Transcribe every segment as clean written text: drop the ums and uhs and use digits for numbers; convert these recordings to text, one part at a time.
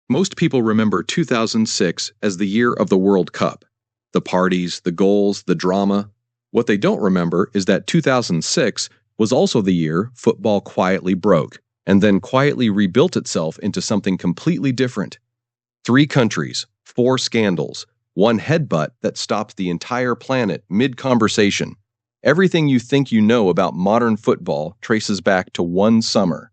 Most people remember 2006 as the year of the World Cup. The parties, the goals, the drama. What they don't remember is that 2006 was also the year football quietly broke, and then quietly rebuilt itself into something completely different. 3 countries, 4 scandals, 1 headbutt that stopped the entire planet mid-conversation. Everything you think you know about modern football traces back to one summer.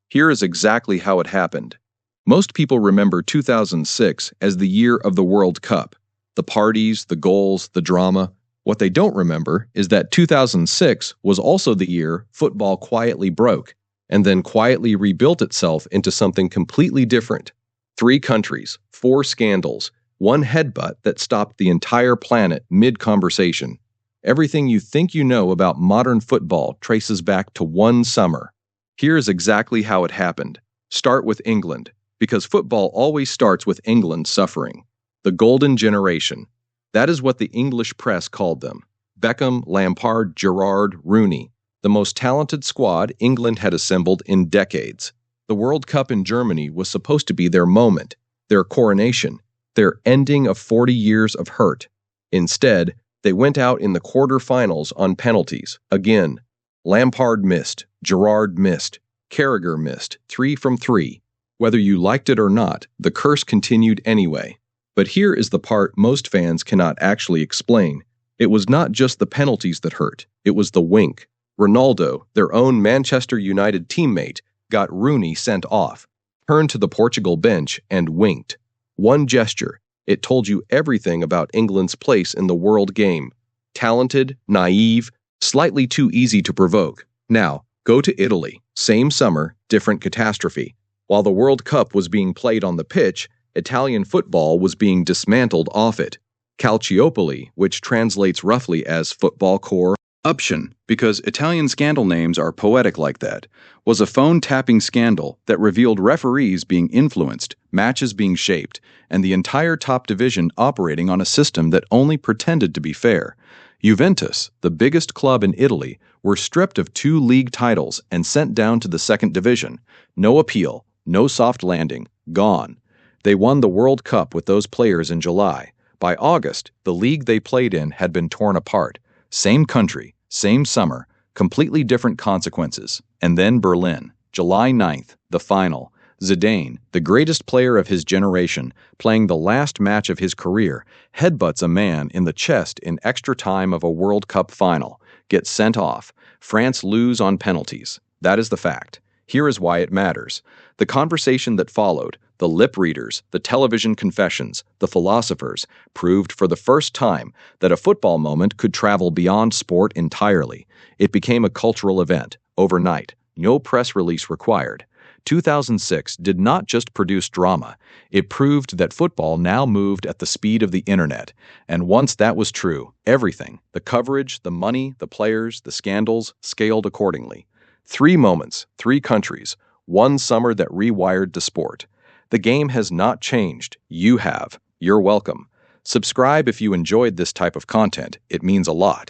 Here is exactly how it happened. Most people remember 2006 as the year of the World Cup. The parties, the goals, the drama. What they don't remember is that 2006 was also the year football quietly broke, and then quietly rebuilt itself into something completely different. 3 countries, 4 scandals, 1 headbutt that stopped the entire planet mid-conversation. Everything you think you know about modern football traces back to one summer. Here is exactly how it happened. Start with England, because football always starts with England suffering. The Golden Generation. That is what the English press called them. Beckham, Lampard, Gerrard, Rooney. The most talented squad England had assembled in decades. The World Cup in Germany was supposed to be their moment, their coronation, their ending of 40 years of hurt. Instead, they went out in the quarter-finals on penalties, again. Lampard missed, Gerrard missed, Carragher missed, 3 from 3. Whether you liked it or not, the curse continued anyway. But here is the part most fans cannot actually explain. It was not just the penalties that hurt, it was the wink. Ronaldo, their own Manchester United teammate, got Rooney sent off, turned to the Portugal bench and winked. One gesture, it told you everything about England's place in the world game. Talented, naive, slightly too easy to provoke. Now, go to Italy. Same summer, different catastrophe. While the World Cup was being played on the pitch, Italian football was being dismantled off it. Calciopoli, which translates roughly as football corruption, because Italian scandal names are poetic like that, was a phone-tapping scandal that revealed referees being influenced, matches being shaped, and the entire top division operating on a system that only pretended to be fair. Juventus, the biggest club in Italy, were stripped of 2 league titles and sent down to the 2nd division. No appeal, no soft landing, gone. They won the World Cup with those players in July. By August, the league they played in had been torn apart. Same country, same summer, completely different consequences. And then Berlin, July 9th, the final. Zidane, the greatest player of his generation, playing the last match of his career, headbutts a man in the chest in extra time of a World Cup final, gets sent off. France lose on penalties. That is the fact. Here is why it matters. The conversation that followed, the lip readers, the television confessions, the philosophers, proved for the first time that a football moment could travel beyond sport entirely. It became a cultural event, overnight, no press release required. 2006 did not just produce drama, it proved that football now moved at the speed of the internet. And once that was true, everything, the coverage, the money, the players, the scandals, scaled accordingly. 3 moments, 3 countries, 1 summer that rewired the sport. The game has not changed. You have. You're welcome. Subscribe if you enjoyed this type of content. It means a lot.